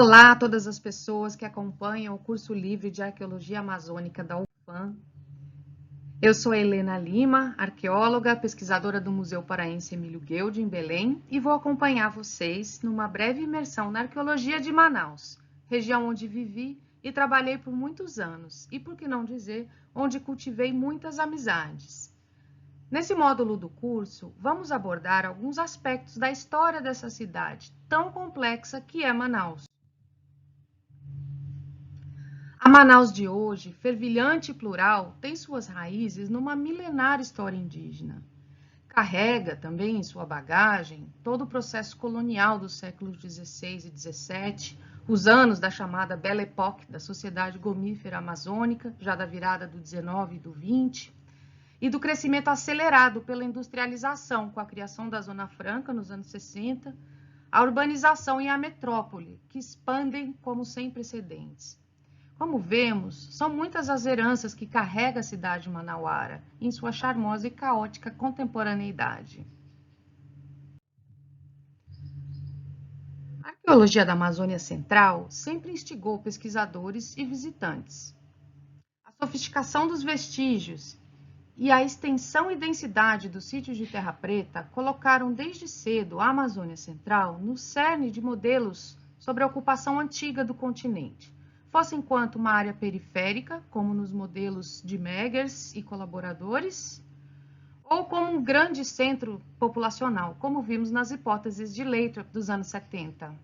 Olá a todas as pessoas que acompanham o curso livre de Arqueologia Amazônica da UFAM. Eu sou Helena Lima, arqueóloga, pesquisadora do Museu Paraense Emílio Gueldi, em Belém, e vou acompanhar vocês numa breve imersão na arqueologia de Manaus, região onde vivi e trabalhei por muitos anos, e por que não dizer, onde cultivei muitas amizades. Nesse módulo do curso, vamos abordar alguns aspectos da história dessa cidade tão complexa que é Manaus. A Manaus de hoje, fervilhante e plural, tem suas raízes numa milenar história indígena. Carrega também em sua bagagem todo o processo colonial dos séculos XVI e XVII, os anos da chamada Belle Époque da sociedade gomífera amazônica, já da virada do XIX e do XX, e do crescimento acelerado pela industrialização, com a criação da Zona Franca nos anos 60, a urbanização e a metrópole, que expandem como sem precedentes. Como vemos, são muitas as heranças que carrega a cidade manauara em sua charmosa e caótica contemporaneidade. A arqueologia da Amazônia Central sempre instigou pesquisadores e visitantes. A sofisticação dos vestígios e a extensão e densidade dos sítios de terra preta colocaram desde cedo a Amazônia Central no cerne de modelos sobre a ocupação antiga do continente, fosse enquanto uma área periférica, como nos modelos de Meggers e colaboradores, ou como um grande centro populacional, como vimos nas hipóteses de Lathrop dos anos 70.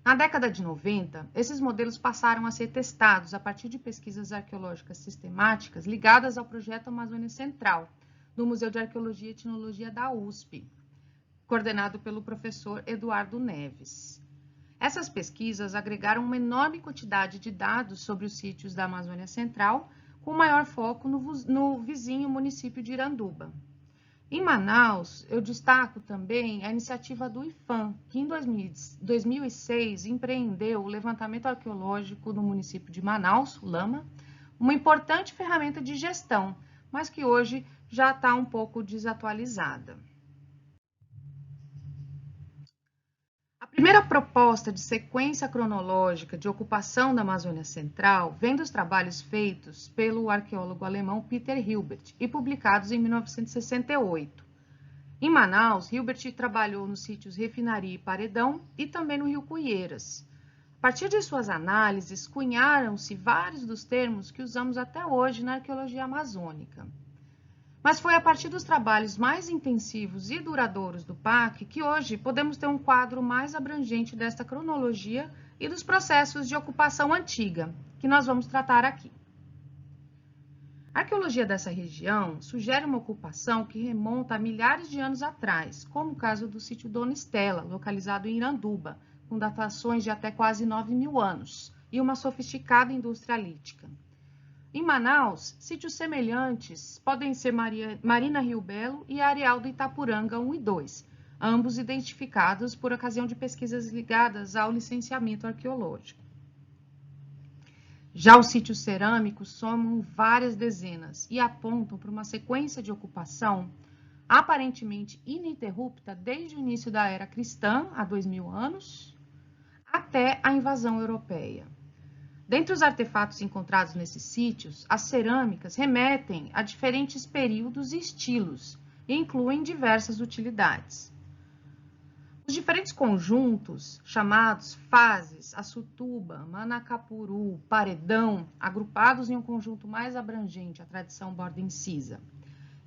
Na década de 90, esses modelos passaram a ser testados a partir de pesquisas arqueológicas sistemáticas ligadas ao projeto Amazônia Central, do Museu de Arqueologia e Etnologia da USP, coordenado pelo professor Eduardo Neves. Essas pesquisas agregaram uma enorme quantidade de dados sobre os sítios da Amazônia Central, com maior foco no vizinho município de Iranduba. Em Manaus, eu destaco também a iniciativa do IPHAN, que em 2006 empreendeu o levantamento arqueológico no município de Manaus, Lama, uma importante ferramenta de gestão, mas que hoje já está um pouco desatualizada. A primeira proposta de sequência cronológica de ocupação da Amazônia Central vem dos trabalhos feitos pelo arqueólogo alemão Peter Hilbert e publicados em 1968. Em Manaus, Hilbert trabalhou nos sítios Refinaria e Paredão e também no Rio Cuieiras. A partir de suas análises, cunharam-se vários dos termos que usamos até hoje na arqueologia amazônica. Mas foi a partir dos trabalhos mais intensivos e duradouros do PAC que hoje podemos ter um quadro mais abrangente desta cronologia e dos processos de ocupação antiga, que nós vamos tratar aqui. A arqueologia dessa região sugere uma ocupação que remonta a milhares de anos atrás, como o caso do sítio Dona Estela, localizado em Iranduba, com datações de até quase 9.000 anos, e uma sofisticada indústria lítica. Em Manaus, sítios semelhantes podem ser Marina Rio Belo e Areal do Itapuranga 1 e 2, ambos identificados por ocasião de pesquisas ligadas ao licenciamento arqueológico. Já os sítios cerâmicos somam várias dezenas e apontam para uma sequência de ocupação aparentemente ininterrupta desde o início da era cristã, há 2.000 anos, até a invasão europeia. Dentre os artefatos encontrados nesses sítios, as cerâmicas remetem a diferentes períodos e estilos e incluem diversas utilidades. Os diferentes conjuntos, chamados fases, Açutuba, Manacapuru, Paredão, agrupados em um conjunto mais abrangente, a tradição borda incisa,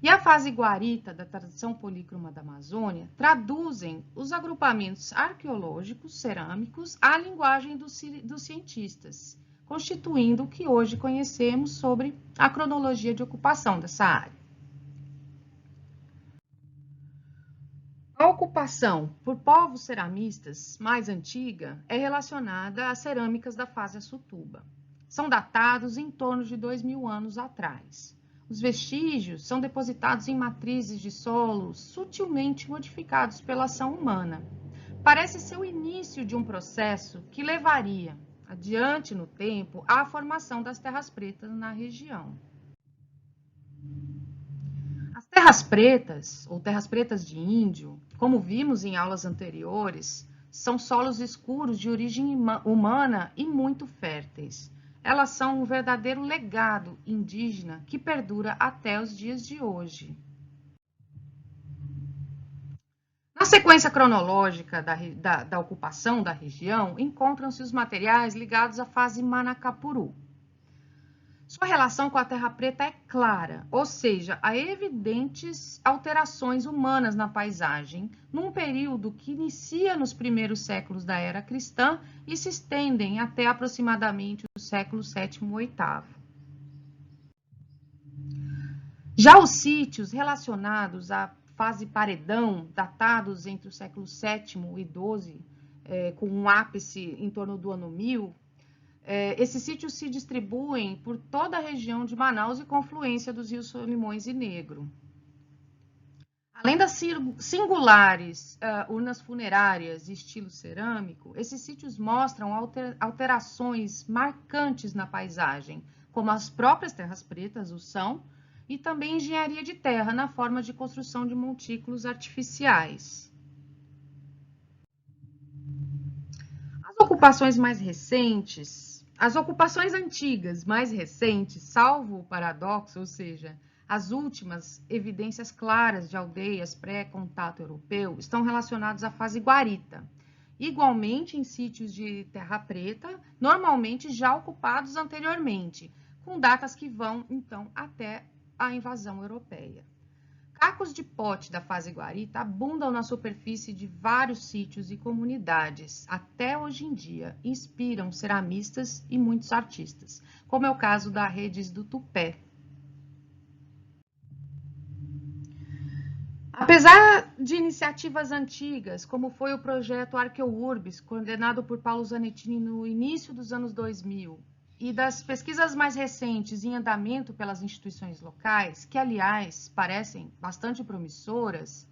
e a fase guarita, da tradição polícroma da Amazônia, traduzem os agrupamentos arqueológicos cerâmicos à linguagem dos cientistas, constituindo o que hoje conhecemos sobre a cronologia de ocupação dessa área. A ocupação por povos ceramistas mais antiga é relacionada às cerâmicas da fase Açutuba. São datados em torno de 2.000 anos atrás. Os vestígios são depositados em matrizes de solos sutilmente modificados pela ação humana. Parece ser o início de um processo que levaria adiante no tempo à formação das terras pretas na região. As terras pretas, ou terras pretas de índio, como vimos em aulas anteriores, são solos escuros de origem humana e muito férteis. Elas são um verdadeiro legado indígena que perdura até os dias de hoje. Na sequência cronológica da ocupação da região, encontram-se os materiais ligados à fase Manacapuru. Sua relação com a Terra Preta é clara, ou seja, há evidentes alterações humanas na paisagem, num período que inicia nos primeiros séculos da era cristã e se estendem até aproximadamente o século VII ou VIII. Já os sítios relacionados à fase paredão, datados entre o século VII e XII, com um ápice em torno do ano 1000, esses sítios se distribuem por toda a região de Manaus e confluência dos rios Solimões e Negro. Além das singulares urnas funerárias de estilo cerâmico, esses sítios mostram alterações marcantes na paisagem, como as próprias terras pretas o são, e também engenharia de terra na forma de construção de montículos artificiais. As ocupações antigas mais recentes, salvo o paradoxo, ou seja, as últimas evidências claras de aldeias pré-contato europeu, estão relacionadas à fase guarita, igualmente em sítios de terra preta, normalmente já ocupados anteriormente, com datas que vão, então, até a invasão europeia. Cacos de pote da fase guarita abundam na superfície de vários sítios e comunidades, até hoje em dia, inspiram ceramistas e muitos artistas, como é o caso da Redes do Tupé. Apesar de iniciativas antigas, como foi o projeto ArqueoUrbis, coordenado por Paulo Zanettini no início dos anos 2000, e das pesquisas mais recentes em andamento pelas instituições locais, que, aliás, parecem bastante promissoras,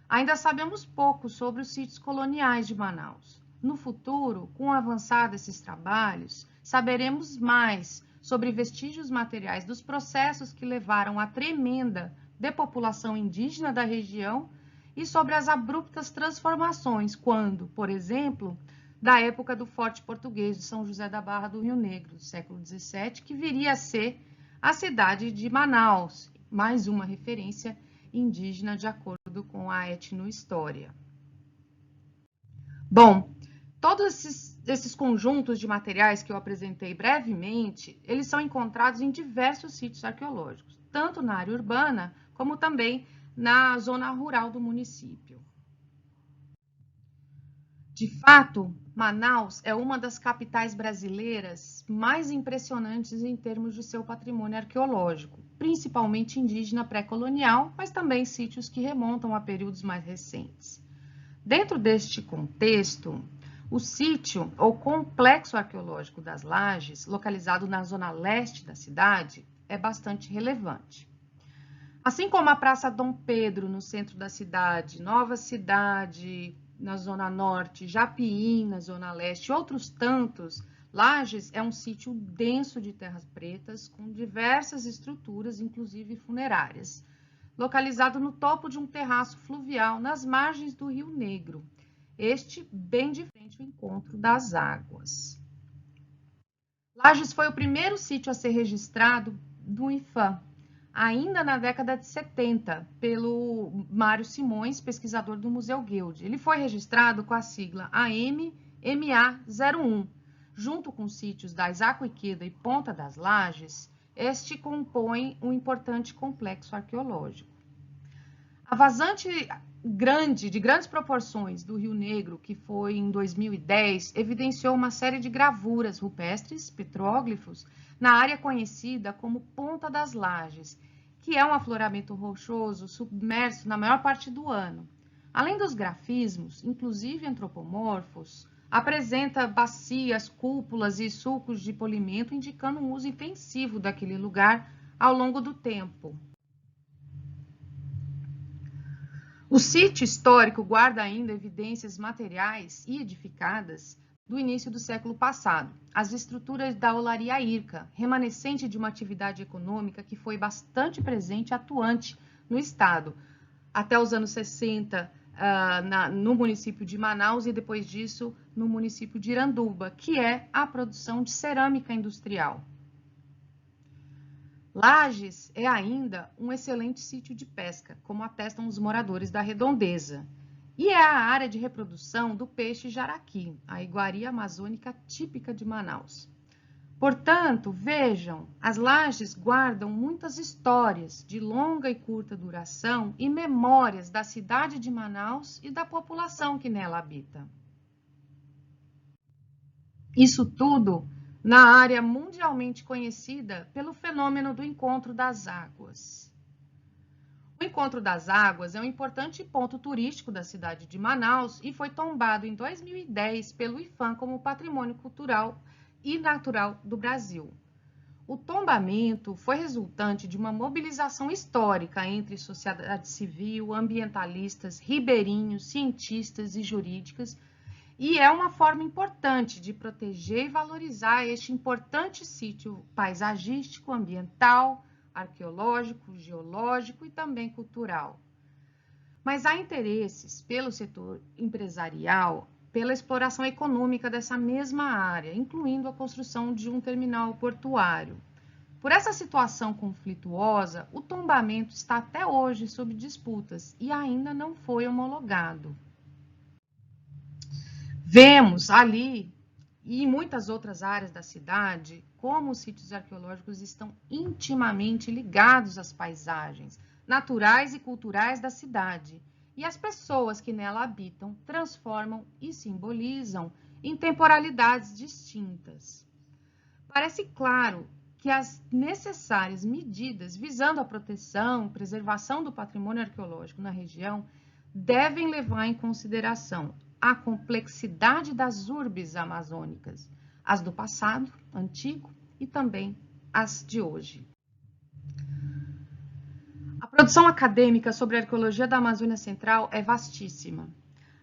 ainda sabemos pouco sobre os sítios coloniais de Manaus. No futuro, com o avançar desses trabalhos, saberemos mais sobre vestígios materiais dos processos que levaram à tremenda depopulação indígena da região e sobre as abruptas transformações quando, por exemplo, da época do Forte Português de São José da Barra do Rio Negro, do século XVII, que viria a ser a cidade de Manaus, mais uma referência indígena de acordo com a etnohistória. Bom, todos esses conjuntos de materiais que eu apresentei brevemente, eles são encontrados em diversos sítios arqueológicos, tanto na área urbana como também na zona rural do município. De fato, Manaus é uma das capitais brasileiras mais impressionantes em termos de seu patrimônio arqueológico, principalmente indígena pré-colonial, mas também sítios que remontam a períodos mais recentes. Dentro deste contexto, o sítio ou complexo arqueológico das Lajes, localizado na zona leste da cidade, é bastante relevante. Assim como a Praça Dom Pedro, no centro da cidade, Nova Cidade, na zona norte, Japiim, na zona leste, e outros tantos, Lajes é um sítio denso de terras pretas, com diversas estruturas, inclusive funerárias, localizado no topo de um terraço fluvial nas margens do Rio Negro, este bem de frente ao encontro das águas. Lajes foi o primeiro sítio a ser registrado do IFAM, ainda na década de 70, pelo Mário Simões, pesquisador do Museu Guild. Ele foi registrado com a sigla AMMA01. Junto com os sítios da Isaco Ikeda e Ponta das Lajes, este compõe um importante complexo arqueológico. A vazante de grandes proporções do Rio Negro, que foi em 2010, evidenciou uma série de gravuras rupestres, petróglifos, na área conhecida como Ponta das Lajes, que é um afloramento rochoso submerso na maior parte do ano. Além dos grafismos, inclusive antropomorfos, apresenta bacias, cúpulas e sulcos de polimento, indicando um uso intensivo daquele lugar ao longo do tempo. O sítio histórico guarda ainda evidências materiais e edificadas do início do século passado, as estruturas da olaria Irca, remanescente de uma atividade econômica que foi bastante presente e atuante no estado, até os anos 60 no município de Manaus e depois disso no município de Iranduba, que é a produção de cerâmica industrial. Lages é ainda um excelente sítio de pesca, como atestam os moradores da redondeza, e é a área de reprodução do peixe jaraqui, a iguaria amazônica típica de Manaus. Portanto, vejam, as lajes guardam muitas histórias de longa e curta duração e memórias da cidade de Manaus e da população que nela habita. Isso tudo na área mundialmente conhecida pelo fenômeno do Encontro das Águas. O Encontro das Águas é um importante ponto turístico da cidade de Manaus e foi tombado em 2010 pelo IPHAN como Patrimônio Cultural e Natural do Brasil. O tombamento foi resultante de uma mobilização histórica entre sociedade civil, ambientalistas, ribeirinhos, cientistas e jurídicas, e é uma forma importante de proteger e valorizar este importante sítio paisagístico, ambiental, arqueológico, geológico e também cultural. Mas há interesses pelo setor empresarial, pela exploração econômica dessa mesma área, incluindo a construção de um terminal portuário. Por essa situação conflituosa, o tombamento está até hoje sob disputas e ainda não foi homologado. Vemos ali e em muitas outras áreas da cidade como os sítios arqueológicos estão intimamente ligados às paisagens naturais e culturais da cidade, e as pessoas que nela habitam transformam e simbolizam em temporalidades distintas. Parece claro que as necessárias medidas visando a proteção e preservação do patrimônio arqueológico na região devem levar em consideração a complexidade das urbes amazônicas, as do passado, antigo, e também as de hoje. A produção acadêmica sobre a arqueologia da Amazônia Central é vastíssima.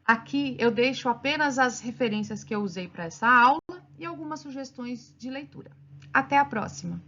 Aqui eu deixo apenas as referências que eu usei para essa aula e algumas sugestões de leitura. Até a próxima!